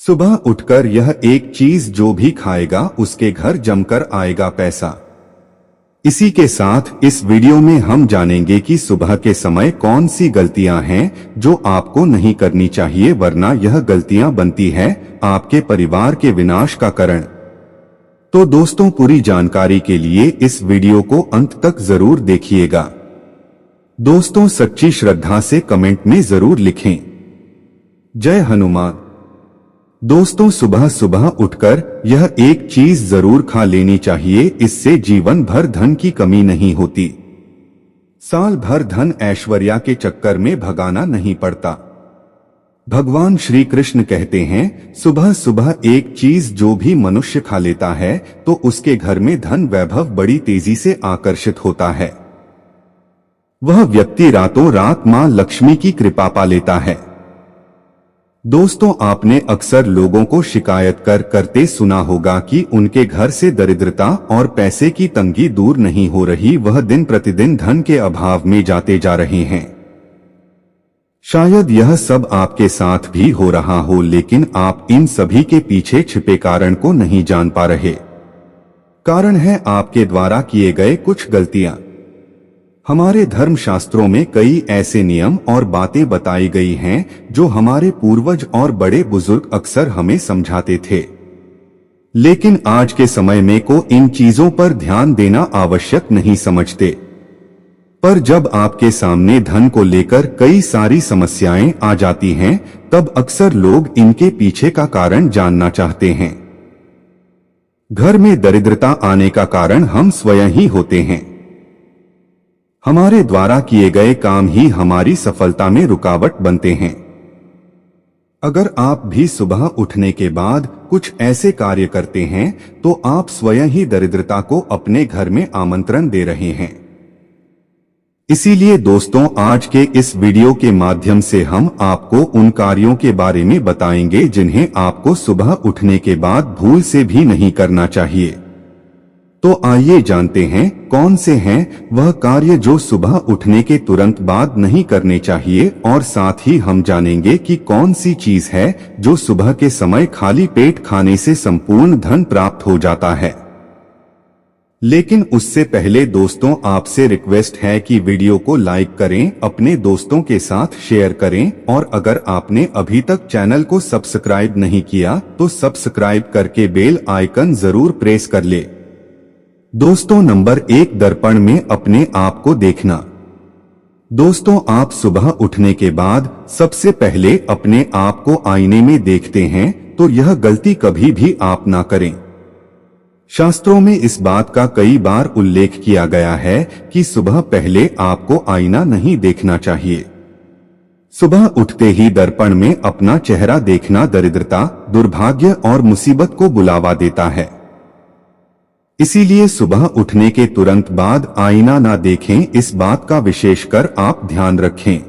सुबह उठकर यह एक चीज जो भी खाएगा उसके घर जमकर आएगा पैसा। इसी के साथ इस वीडियो में हम जानेंगे कि सुबह के समय कौन सी गलतियां हैं जो आपको नहीं करनी चाहिए, वरना यह गलतियां बनती है आपके परिवार के विनाश का कारण। तो दोस्तों, पूरी जानकारी के लिए इस वीडियो को अंत तक जरूर देखिएगा। दोस्तों, सच्ची श्रद्धा से कमेंट में जरूर लिखें जय हनुमान। दोस्तों, सुबह सुबह उठकर यह एक चीज जरूर खा लेनी चाहिए, इससे जीवन भर धन की कमी नहीं होती। साल भर धन ऐश्वर्या के चक्कर में भगाना नहीं पड़ता। भगवान श्री कृष्ण कहते हैं, सुबह सुबह एक चीज जो भी मनुष्य खा लेता है तो उसके घर में धन वैभव बड़ी तेजी से आकर्षित होता है। वह व्यक्ति रातों रात मां लक्ष्मी की कृपा पा लेता है। दोस्तों, आपने अक्सर लोगों को शिकायत करते सुना होगा कि उनके घर से दरिद्रता और पैसे की तंगी दूर नहीं हो रही, वह दिन प्रतिदिन धन के अभाव में जाते जा रहे हैं। शायद यह सब आपके साथ भी हो रहा हो, लेकिन आप इन सभी के पीछे छिपे कारण को नहीं जान पा रहे। कारण है आपके द्वारा किए गए कुछ गलतियां। हमारे धर्म शास्त्रों में कई ऐसे नियम और बातें बताई गई हैं जो हमारे पूर्वज और बड़े बुजुर्ग अक्सर हमें समझाते थे, लेकिन आज के समय में को इन चीजों पर ध्यान देना आवश्यक नहीं समझते। पर जब आपके सामने धन को लेकर कई सारी समस्याएं आ जाती हैं, तब अक्सर लोग इनके पीछे का कारण जानना चाहते हैं। घर में दरिद्रता आने का कारण हम स्वयं ही होते हैं। हमारे द्वारा किए गए काम ही हमारी सफलता में रुकावट बनते हैं। अगर आप भी सुबह उठने के बाद कुछ ऐसे कार्य करते हैं तो आप स्वयं ही दरिद्रता को अपने घर में आमंत्रण दे रहे हैं। इसीलिए दोस्तों, आज के इस वीडियो के माध्यम से हम आपको उन कार्यों के बारे में बताएंगे जिन्हें आपको सुबह उठने के बाद भूल से भी नहीं करना चाहिए। तो आइए जानते हैं कौन से हैं वह कार्य जो सुबह उठने के तुरंत बाद नहीं करने चाहिए, और साथ ही हम जानेंगे कि कौन सी चीज है जो सुबह के समय खाली पेट खाने से संपूर्ण धन प्राप्त हो जाता है। लेकिन उससे पहले दोस्तों, आपसे रिक्वेस्ट है कि वीडियो को लाइक करें, अपने दोस्तों के साथ शेयर करें, और अगर आपने अभी तक चैनल को सब्सक्राइब नहीं किया तो सब्सक्राइब करके बेल आइकन जरूर प्रेस कर ले। दोस्तों, नंबर 1, दर्पण में अपने आप को देखना। दोस्तों, आप सुबह उठने के बाद सबसे पहले अपने आप को आईने में देखते हैं तो यह गलती कभी भी आप ना करें। शास्त्रों में इस बात का कई बार उल्लेख किया गया है कि सुबह पहले आपको आईना नहीं देखना चाहिए। सुबह उठते ही दर्पण में अपना चेहरा देखना दरिद्रता, दुर्भाग्य और मुसीबत को बुलावा देता है। इसीलिए सुबह उठने के तुरंत बाद आईना ना देखें, इस बात का विशेषकर आप ध्यान रखें।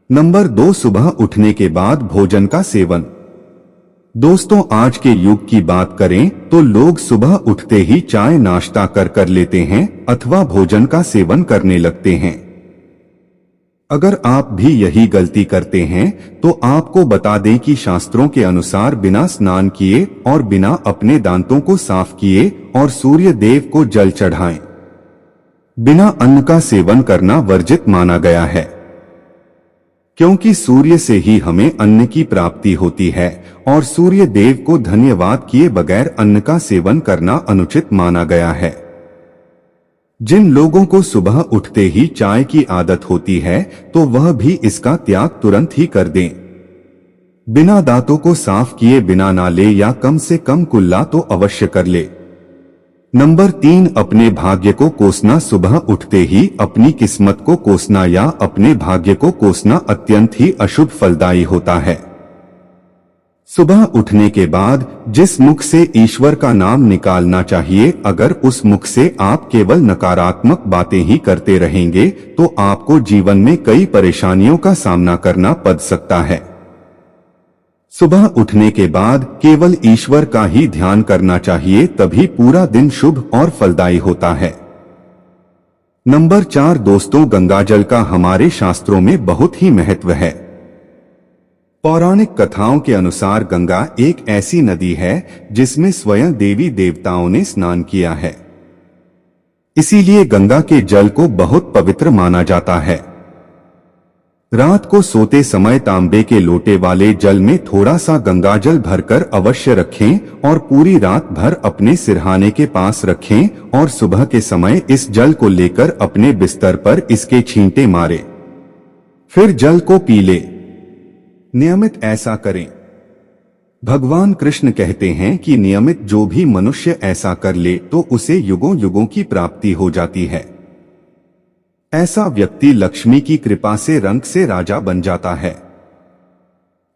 नंबर 2, सुबह उठने के बाद भोजन का सेवन। दोस्तों, आज के युग की बात करें तो लोग सुबह उठते ही चाय नाश्ता कर लेते हैं अथवा भोजन का सेवन करने लगते हैं। अगर आप भी यही गलती करते हैं तो आपको बता दें कि शास्त्रों के अनुसार बिना स्नान किए और बिना अपने दांतों को साफ किए और सूर्य देव को जल चढ़ाएं, बिना अन्न का सेवन करना वर्जित माना गया है। क्योंकि सूर्य से ही हमें अन्न की प्राप्ति होती है और सूर्य देव को धन्यवाद किए बगैर अन्न का सेवन करना अनुचित माना गया है। जिन लोगों को सुबह उठते ही चाय की आदत होती है तो वह भी इसका त्याग तुरंत ही कर दें। बिना दांतों को साफ किए बिना नाले या कम से कम कुल्ला तो अवश्य कर ले। नंबर 3, अपने भाग्य को कोसना। सुबह उठते ही अपनी किस्मत को कोसना या अपने भाग्य को कोसना अत्यंत ही अशुभ फलदायी होता है। सुबह उठने के बाद जिस मुख से ईश्वर का नाम निकालना चाहिए, अगर उस मुख से आप केवल नकारात्मक बातें ही करते रहेंगे तो आपको जीवन में कई परेशानियों का सामना करना पड़ सकता है। सुबह उठने के बाद केवल ईश्वर का ही ध्यान करना चाहिए, तभी पूरा दिन शुभ और फलदायी होता है। नंबर 4, दोस्तों, गंगाजल का हमारे शास्त्रों में बहुत ही महत्व है। पौराणिक कथाओं के अनुसार गंगा एक ऐसी नदी है जिसमें स्वयं देवी देवताओं ने स्नान किया है। इसीलिए गंगा के जल को बहुत पवित्र माना जाता है। रात को सोते समय तांबे के लोटे वाले जल में थोड़ा सा गंगाजल भरकर अवश्य रखें और पूरी रात भर अपने सिरहाने के पास रखें और सुबह के समय इस जल को लेकर अपने बिस्तर पर इसके छींटे मारे, फिर जल को पी ले। नियमित ऐसा करें। भगवान कृष्ण कहते हैं कि नियमित जो भी मनुष्य ऐसा कर ले तो उसे युगों युगों की प्राप्ति हो जाती है। ऐसा व्यक्ति लक्ष्मी की कृपा से रंक से राजा बन जाता है।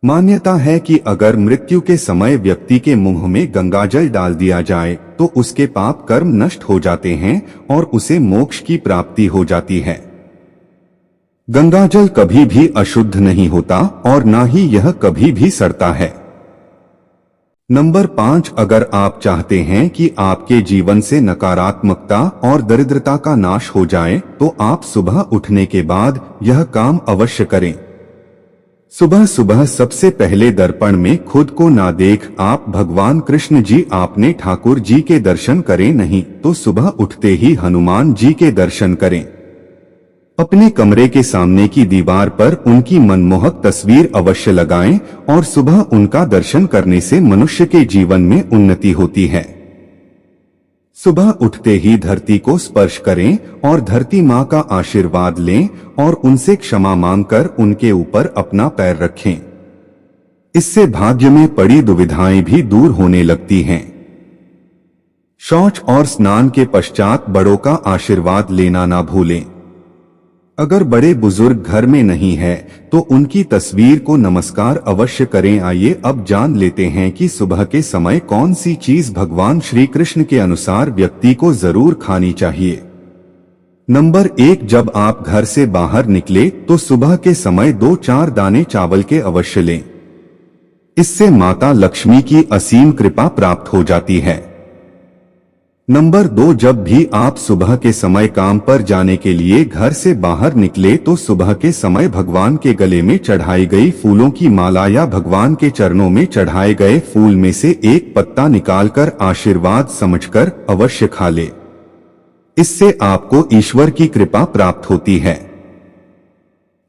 मान्यता है कि अगर मृत्यु के समय व्यक्ति के मुंह में गंगाजल डाल दिया जाए तो उसके पाप कर्म नष्ट हो जाते हैं और उसे मोक्ष की प्राप्ति हो जाती है। गंगाजल कभी भी अशुद्ध नहीं होता और ना ही यह कभी भी सड़ता है। नंबर 5, अगर आप चाहते हैं कि आपके जीवन से नकारात्मकता और दरिद्रता का नाश हो जाए तो आप सुबह उठने के बाद यह काम अवश्य करें। सुबह सुबह सबसे पहले दर्पण में खुद को ना देख आप भगवान कृष्ण जी आपने ठाकुर जी के दर्शन करें, नहीं तो सुबह उठते ही हनुमान जी के दर्शन करें। अपने कमरे के सामने की दीवार पर उनकी मनमोहक तस्वीर अवश्य लगाएं और सुबह उनका दर्शन करने से मनुष्य के जीवन में उन्नति होती है। सुबह उठते ही धरती को स्पर्श करें और धरती माँ का आशीर्वाद लें और उनसे क्षमा मांगकर उनके ऊपर अपना पैर रखें। इससे भाग्य में पड़ी दुविधाएं भी दूर होने लगती हैं। शौच और स्नान के पश्चात बड़ों का आशीर्वाद लेना ना भूलें। अगर बड़े बुजुर्ग घर में नहीं है तो उनकी तस्वीर को नमस्कार अवश्य करें। आइए अब जान लेते हैं कि सुबह के समय कौन सी चीज भगवान श्री कृष्ण के अनुसार व्यक्ति को जरूर खानी चाहिए। नंबर 1, जब आप घर से बाहर निकले तो सुबह के समय 2-4 दाने चावल के अवश्य लें। इससे माता लक्ष्मी की असीम कृपा प्राप्त हो जाती है। नंबर 2, जब भी आप सुबह के समय काम पर जाने के लिए घर से बाहर निकले तो सुबह के समय भगवान के गले में चढ़ाई गई फूलों की माला या भगवान के चरणों में चढ़ाए गए फूल में से एक पत्ता निकालकर आशीर्वाद समझकर अवश्य खा ले। इससे आपको ईश्वर की कृपा प्राप्त होती है।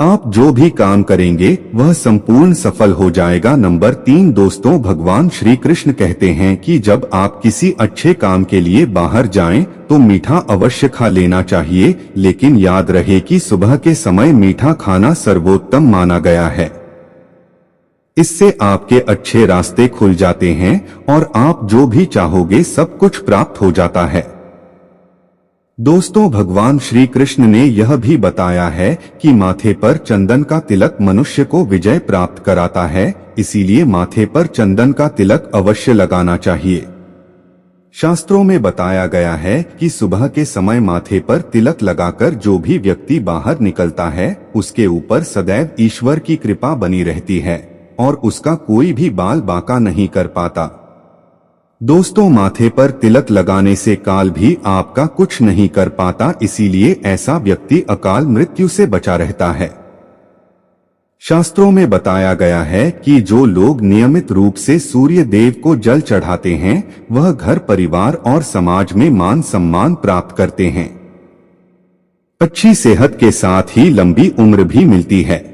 आप जो भी काम करेंगे वह संपूर्ण सफल हो जाएगा। नंबर 3, दोस्तों, भगवान श्री कृष्ण कहते हैं कि जब आप किसी अच्छे काम के लिए बाहर जाएं तो मीठा अवश्य खा लेना चाहिए, लेकिन याद रहे कि सुबह के समय मीठा खाना सर्वोत्तम माना गया है। इससे आपके अच्छे रास्ते खुल जाते हैं और आप जो भी चाहोगे सब कुछ प्राप्त हो जाता है। दोस्तों, भगवान श्री कृष्ण ने यह भी बताया है कि माथे पर चंदन का तिलक मनुष्य को विजय प्राप्त कराता है, इसीलिए माथे पर चंदन का तिलक अवश्य लगाना चाहिए। शास्त्रों में बताया गया है कि सुबह के समय माथे पर तिलक लगाकर जो भी व्यक्ति बाहर निकलता है उसके ऊपर सदैव ईश्वर की कृपा बनी रहती है और उसका कोई भी बाल बांका नहीं कर पाता। दोस्तों, माथे पर तिलक लगाने से काल भी आपका कुछ नहीं कर पाता, इसीलिए ऐसा व्यक्ति अकाल मृत्यु से बचा रहता है। शास्त्रों में बताया गया है कि जो लोग नियमित रूप से सूर्य देव को जल चढ़ाते हैं वह घर परिवार और समाज में मान सम्मान प्राप्त करते हैं। अच्छी सेहत के साथ ही लंबी उम्र भी मिलती है।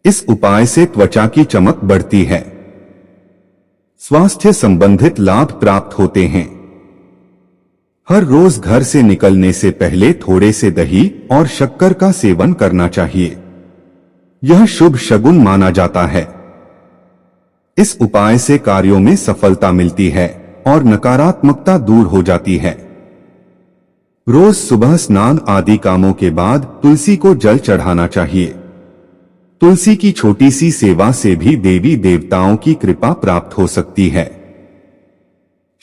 इस उपाय से त्वचा की चमक बढ़ती है, स्वास्थ्य संबंधित लाभ प्राप्त होते हैं। हर रोज घर से निकलने से पहले थोड़े से दही और शक्कर का सेवन करना चाहिए। यह शुभ शगुन माना जाता है। इस उपाय से कार्यों में सफलता मिलती है और नकारात्मकता दूर हो जाती है। रोज सुबह स्नान आदि कामों के बाद तुलसी को जल चढ़ाना चाहिए। तुलसी की छोटी सी सेवा से भी देवी देवताओं की कृपा प्राप्त हो सकती है।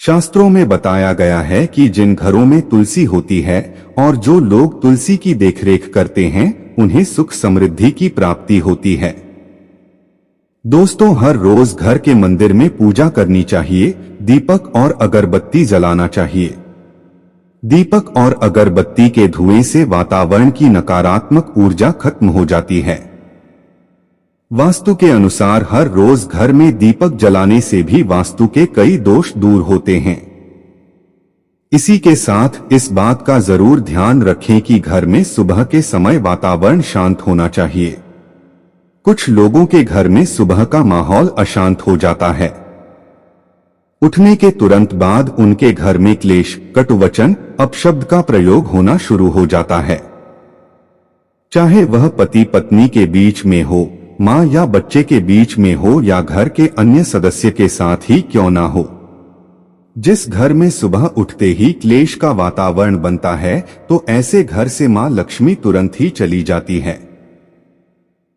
शास्त्रों में बताया गया है कि जिन घरों में तुलसी होती है और जो लोग तुलसी की देखरेख करते हैं उन्हें सुख समृद्धि की प्राप्ति होती है। दोस्तों, हर रोज घर के मंदिर में पूजा करनी चाहिए। दीपक और अगरबत्ती जलाना चाहिए। दीपक और अगरबत्ती के धुएं से वातावरण की नकारात्मक ऊर्जा खत्म हो जाती है। वास्तु के अनुसार हर रोज घर में दीपक जलाने से भी वास्तु के कई दोष दूर होते हैं। इसी के साथ इस बात का जरूर ध्यान रखें कि घर में सुबह के समय वातावरण शांत होना चाहिए। कुछ लोगों के घर में सुबह का माहौल अशांत हो जाता है। उठने के तुरंत बाद उनके घर में क्लेश, कटुवचन, अपशब्द का प्रयोग होना शुरू हो जाता है। चाहे वह पति पत्नी के बीच में हो, मां या बच्चे के बीच में हो या घर के अन्य सदस्य के साथ ही क्यों ना हो। जिस घर में सुबह उठते ही क्लेश का वातावरण बनता है तो ऐसे घर से मां लक्ष्मी तुरंत ही चली जाती है।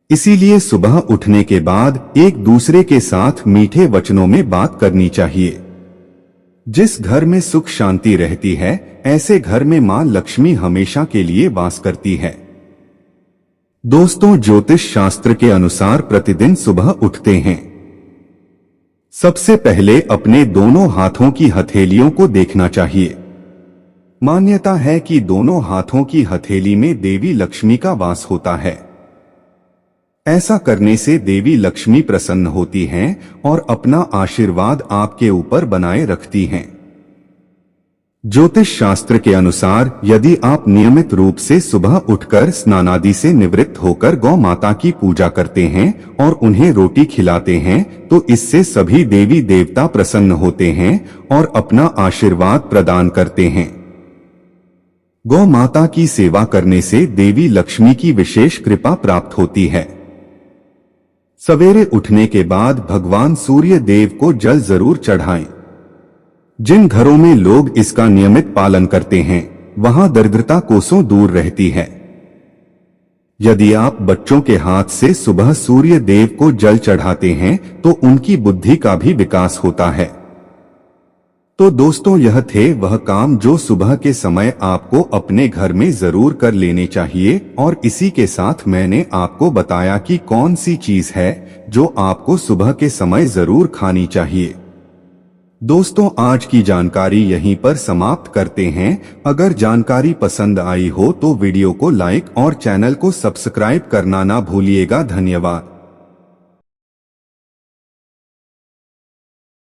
इसीलिए सुबह उठने के बाद एक दूसरे के साथ मीठे वचनों में बात करनी चाहिए। जिस घर में सुख शांति रहती है ऐसे घर में मां लक्ष्मी हमेशा के लिए वास करती है। दोस्तों, ज्योतिष शास्त्र के अनुसार प्रतिदिन सुबह उठते हैं सबसे पहले अपने दोनों हाथों की हथेलियों को देखना चाहिए। मान्यता है कि दोनों हाथों की हथेली में देवी लक्ष्मी का वास होता है। ऐसा करने से देवी लक्ष्मी प्रसन्न होती हैं और अपना आशीर्वाद आपके ऊपर बनाए रखती हैं। ज्योतिष शास्त्र के अनुसार यदि आप नियमित रूप से सुबह उठकर स्नानादि से निवृत्त होकर गौ माता की पूजा करते हैं और उन्हें रोटी खिलाते हैं तो इससे सभी देवी देवता प्रसन्न होते हैं और अपना आशीर्वाद प्रदान करते हैं। गौ माता की सेवा करने से देवी लक्ष्मी की विशेष कृपा प्राप्त होती है। सवेरे उठने के बाद भगवान सूर्य देव को जल जरूर चढ़ाएं। जिन घरों में लोग इसका नियमित पालन करते हैं वहां दरिद्रता कोसों दूर रहती है। यदि आप बच्चों के हाथ से सुबह सूर्य देव को जल चढ़ाते हैं तो उनकी बुद्धि का भी विकास होता है। तो दोस्तों, यह थे वह काम जो सुबह के समय आपको अपने घर में जरूर कर लेने चाहिए और इसी के साथ मैंने आपको बताया कि कौन सी चीज है जो आपको सुबह के समय जरूर खानी चाहिए। दोस्तों, आज की जानकारी यहीं पर समाप्त करते हैं। अगर जानकारी पसंद आई हो तो वीडियो को लाइक और चैनल को सब्सक्राइब करना ना भूलिएगा। धन्यवाद।